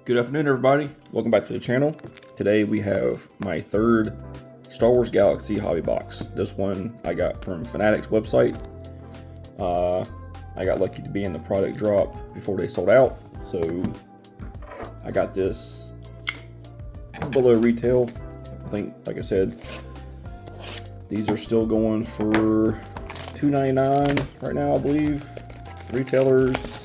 Good afternoon, everybody. Welcome back to the channel. Today we have my third Star Wars Galaxy hobby box. This one I got from Fanatics website. I got lucky to be in the product drop before they sold out, so I got this below retail. I think, like I said, these are still going for $2.99 right now, I believe. Retailers.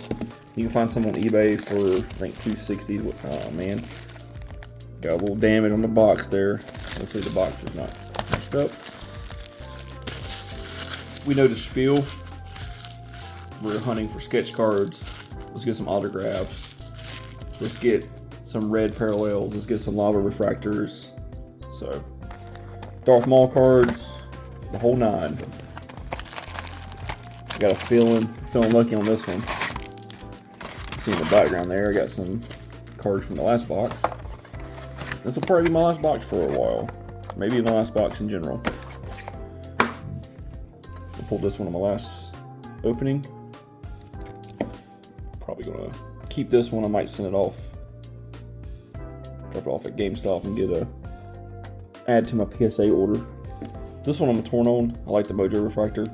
You can find some on eBay for, I think, $2.60. Oh man, got a little damage on the box there. Hopefully the box is not messed up. We know the spiel. We're hunting for sketch cards. Let's get some autographs. Let's get some red parallels. Let's get some lava refractors. So, Darth Maul cards, the whole nine. I got a feeling lucky on this one. See in the background there, I got some cards from the last box. This will probably be my last box for a while. Maybe the last box in general. I pulled this one on my last opening. Probably gonna keep this one. I might send it off. Drop it off at GameStop and get a add to my PSA order. This one I'm torn on. I like the Mojo Refractor.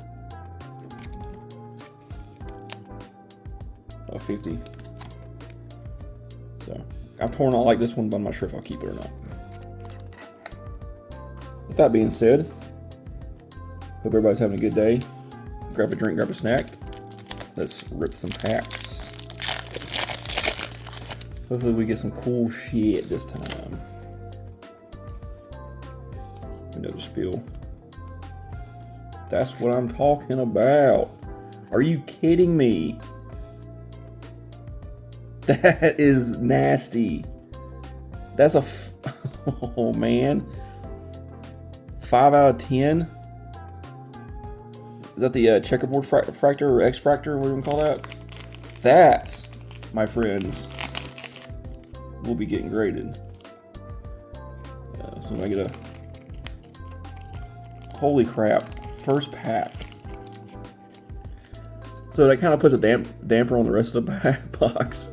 50. So I'm torn. I like this one, but I'm not sure if I'll keep it or not. With that being said, hope everybody's having a good day. Grab a drink, grab a snack. Let's rip some packs. Hopefully we get some cool shit this time. Another spiel. That's what I'm talking about. Are you kidding me? That is nasty. That's a oh man. 5 out of 10. Is that the checkerboard fractor or X-fractor? What do you call that? That, my friends, will be getting graded. So I get a holy crap first pack. So that kind of puts a damper on the rest of the box.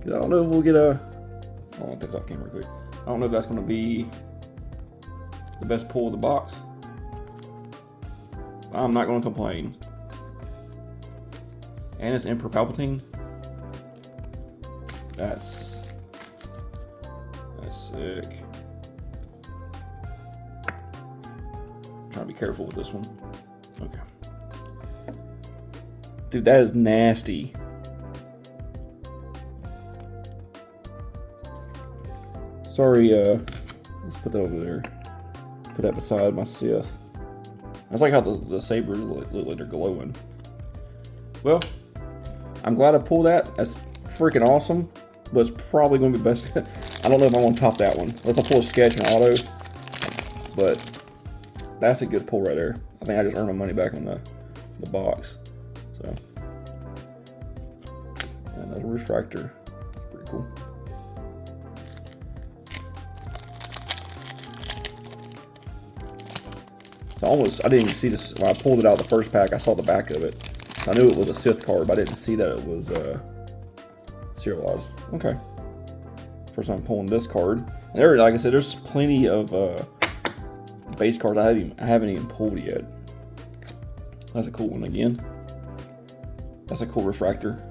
I don't know if we'll get a. I'll take this off camera quick. I don't know if that's going to be the best pull of the box. I'm not going to complain. And it's Emperor Palpatine. That's sick. Trying to be careful with this one. Okay. Dude, that is nasty. Sorry, let's put that over there. Put that beside my Sith. That's like how the sabers look like they're glowing. Well, I'm glad I pulled that. That's freaking awesome. But it's probably going to be best. I don't know if I want to top that one. Let's pull a sketch and auto. But that's a good pull right there. I think I just earned my money back on the box. So, another refractor. That's pretty cool. I didn't even see this when I pulled it out the first pack. I saw the back of it. I knew it was a Sith card, but I didn't see that it was serialized. Okay. First time pulling this card. And there, like I said, there's plenty of base cards I haven't even pulled yet. That's a cool one again. That's a cool refractor.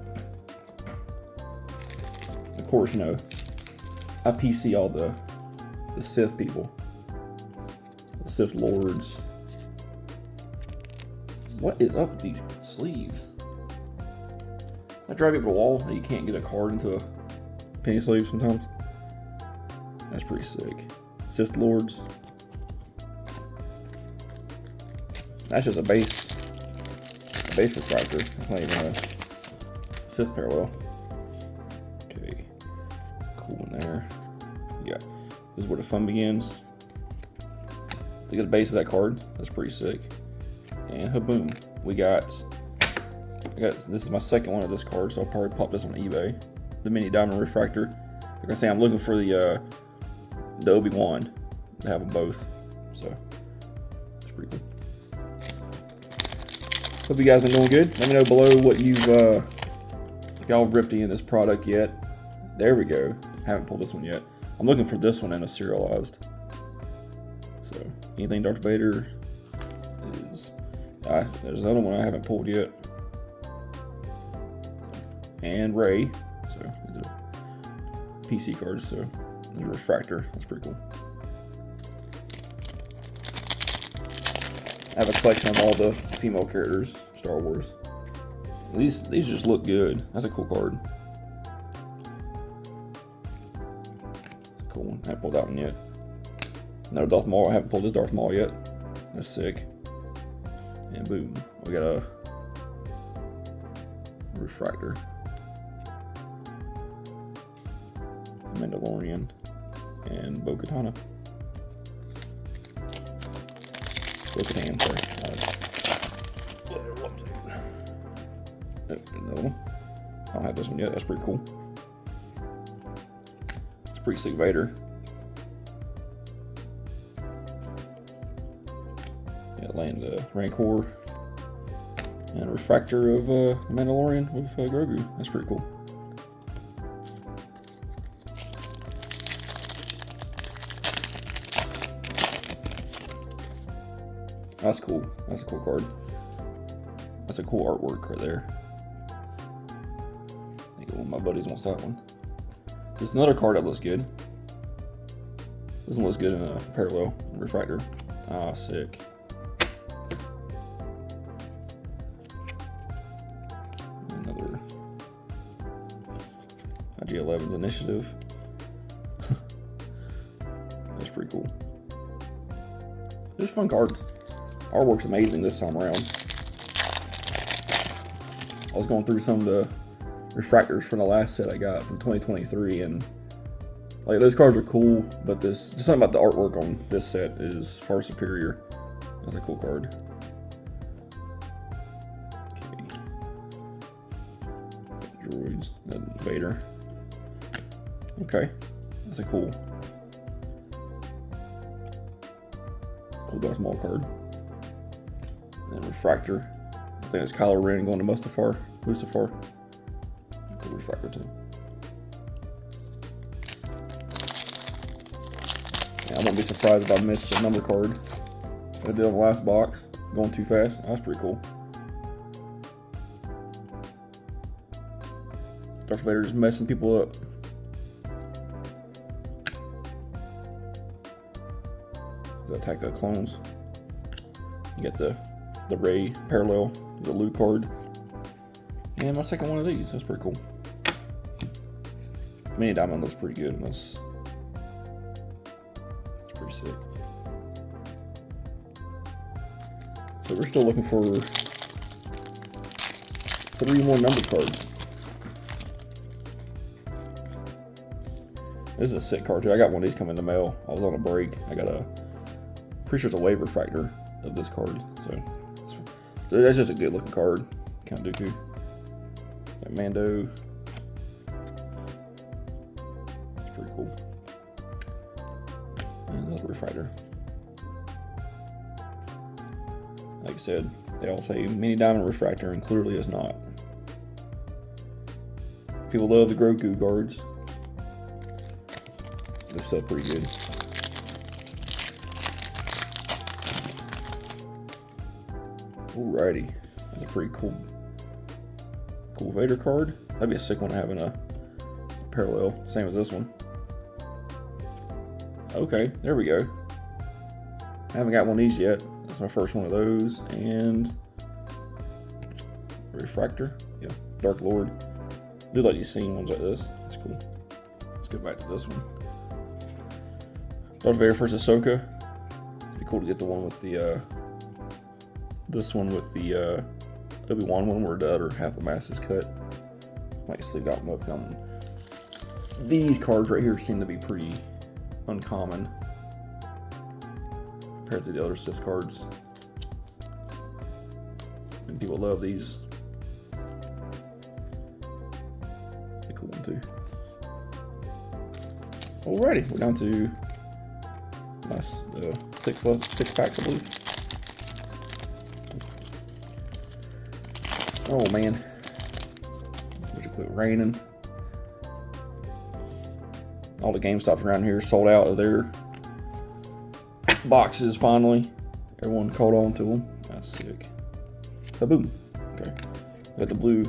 Of course, you know, I PC all the Sith people. The Sith Lords. What is up with these sleeves? I drive it to the wall that you can't get a card into a penny sleeve sometimes. That's pretty sick. Sith Lords. That's just a base refractor. That's not even a Sith parallel. Okay. Cool one there. Yeah. This is where the fun begins. Look at the base of that card. That's pretty sick. And boom, we got. This is my second one of this card, so I'll probably pop this on eBay. The mini diamond refractor. Like I say, I'm looking for the Obi-Wan to have them both. So it's pretty cool. Hope you guys are doing good. Let me know below what you've if y'all have ripped any of this product yet. There we go. Haven't pulled this one yet. I'm looking for this one in a serialized. So anything Darth Vader is. There's another one I haven't pulled yet. And Rey. So these are PC cards. So there's a refractor. That's pretty cool. I have a collection of all the female characters, Star Wars. These just look good. That's a cool card. That's a cool one. I haven't pulled that one yet. No Darth Maul. I haven't pulled this Darth Maul yet. That's sick. And boom, we got a refractor. Mandalorian and Bo-Katan. Bo-Katan, sorry. No, I don't have this one yet. That's pretty cool. It's a pretty sick Vader. Yeah, land Rancor and a refractor of Mandalorian with Grogu. That's pretty cool. That's cool. That's a cool card. That's a cool artwork right there. I think one of my buddies wants that one. There's another card that looks good. This one looks good in a parallel refractor. Ah, sick. Another IG-11's Initiative. That's pretty cool. There's fun cards. Artwork's amazing this time around. I was going through some of the refractors from the last set I got from 2023, and like those cards are cool, but just something about the artwork on this set is far superior. That's a cool card. Okay. Droids, and Vader. Okay, that's a cool Darth Maul card. And refractor. I think it's Kylo Ren going to Mustafar. Cool refractor too. Yeah, I won't be surprised if I missed a number card. I did on the last box. Going too fast. That's pretty cool. Darth Vader is messing people up. The Attack of the Clones. You got the Rey parallel, the Luke card, and my second one of these. That's pretty cool. Mini Diamond looks pretty good in this. It's pretty sick. So we're still looking for 3 more number cards. This is a sick card too. I got one of these coming in the mail. I was on a break. I got pretty sure it's a wave refractor of this card. So that's just a good looking card. Count Dooku. Got Mando. It's pretty cool. And another refractor. Like I said, they all say mini diamond refractor, and clearly it's not. People love the Grogu cards. They're still pretty good. Alrighty, that's a pretty cool Vader card. That'd be a sick one to have in a parallel, same as this one. Okay, there we go. I haven't got one of these yet. That's my first one of those, and refractor. Yeah, Dark Lord. I do like these scene ones like this. That's cool. Let's go back to this one. Darth Vader versus Ahsoka. It'd be cool to get the one with the this one with the Obi-Wan one where the other half of the mask is cut. Might sleeve that one up. These cards right here seem to be pretty uncommon compared to the other Sith cards. And people love these. A cool one too. Alrighty, we're down to nice 6 packs, I believe. Oh man, there's a quit raining. all the GameStops around here sold out of their boxes finally. Everyone caught on to them. That's sick. Boom. Okay. Got the blue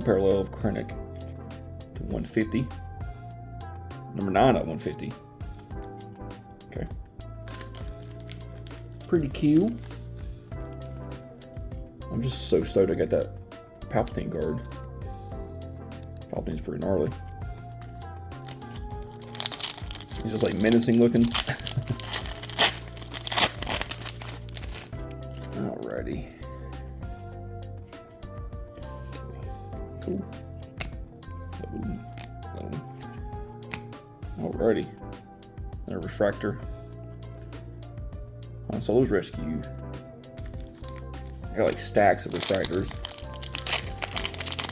parallel of Krennic to 150. Number 9 at 150. Okay. Pretty cute. I'm just so stoked I got that Palpatine card. Palpatine's pretty gnarly. He's just like menacing looking. Alrighty. Cool. Alrighty. Another refractor. Han Solo's Rescue. I got like stacks of refractors.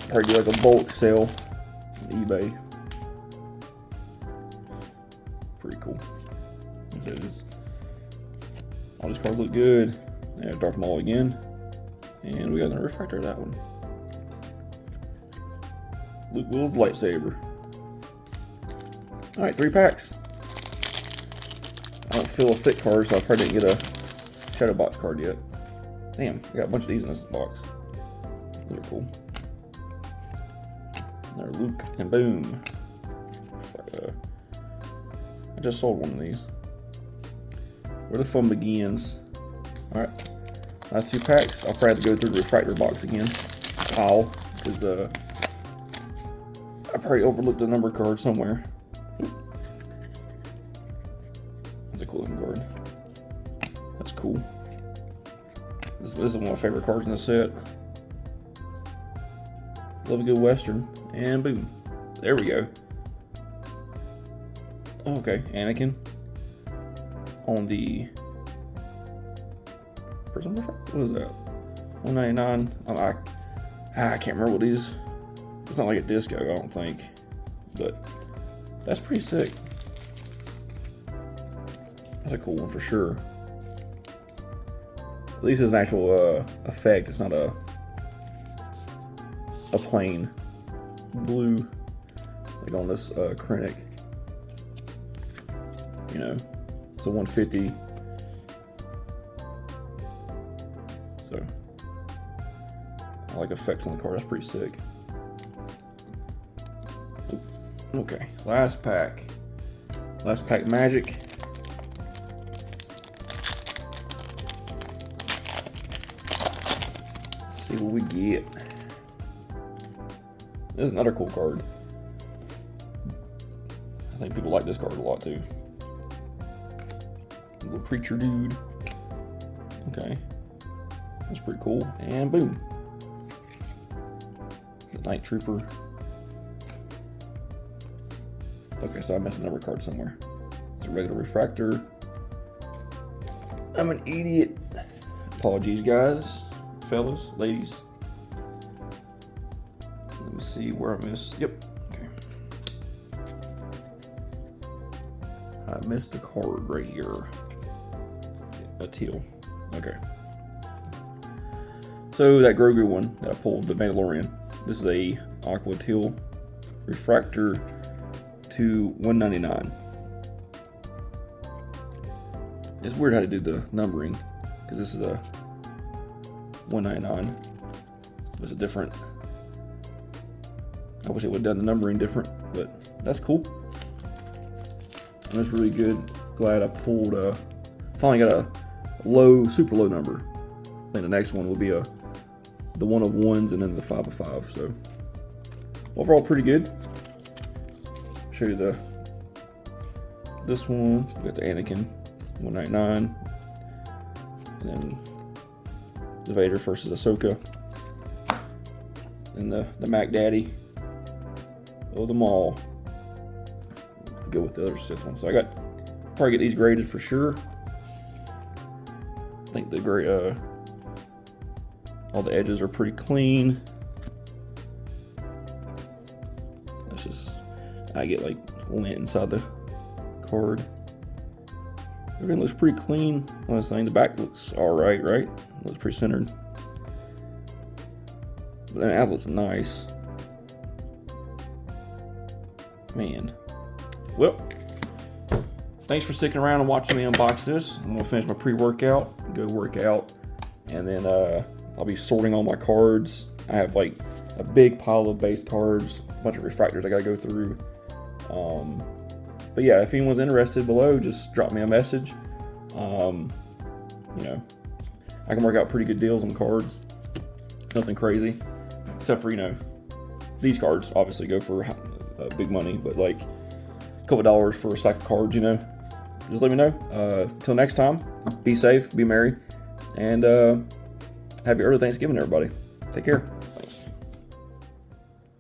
Probably do like a bulk sale on eBay. Pretty cool. All these cards look good. Yeah, Darth Maul again. And we got another refractor of that one. Luke Will's lightsaber. Alright, 3 packs. I don't feel a fit card, so I probably didn't get a Shadow Box card yet. Damn, I got a bunch of these in this box. Those are cool. Another Luke, and boom. I just sold one of these. Where the fun begins. Alright, last 2 packs. I'll probably have to go through the refractor box again. Because I probably overlooked the number card somewhere. That's a cool looking card. That's cool. This is one of my favorite cards in the set. Love a good Western. And boom. There we go. Okay, Anakin. On the Prism Refractor? What is that? 199. I can't remember what these. It's not like a disco, I don't think. But that's pretty sick. That's a cool one for sure. At least it's an actual effect. It's not a plain blue like on this Krennic. You know, it's a 150. So I like effects on the card. That's pretty sick. Okay, last pack. Last pack magic. Let's see what we get. This is another cool card. I think people like this card a lot too. Little preacher dude. Okay. That's pretty cool. And boom. The Night Trooper. Okay, so I missed a number card somewhere. It's a regular refractor. I'm an idiot. Apologies, guys, fellas, ladies. Let me see where I missed. Yep. Okay. I missed a card right here. A teal. Okay. So that Grogu one that I pulled, the Mandalorian. This is a aqua teal refractor to 199. It's weird how to do the numbering because this is a 199. It's a different. I wish it would have done the numbering different, but that's cool. And that's really good. Glad I pulled. Finally got a low, super low number. I think the next one will be the 1 of 1s and then the 5 of 5. So overall, pretty good. Show you this one. We got the Anakin 199, and then the Vader versus Ahsoka, and the Mac Daddy of them all. Go with the other Sith one. So I probably get these graded for sure. I think the gray all the edges are pretty clean. That's just. I get like lint inside the card. Everything looks pretty clean. Last thing, the back looks alright, right? Looks pretty centered. But then that looks nice. Man. Well, thanks for sticking around and watching me unbox this. I'm gonna finish my pre-workout, go work out, and then I'll be sorting all my cards. I have like a big pile of base cards, a bunch of refractors I gotta go through. But yeah, if anyone's interested below, just drop me a message. You know, I can work out pretty good deals on cards. Nothing crazy, except for, you know, these cards obviously go for big money, but like a couple dollars for a stack of cards, you know. Just let me know. Till next time, be safe, be merry, and happy early Thanksgiving, everybody. Take care.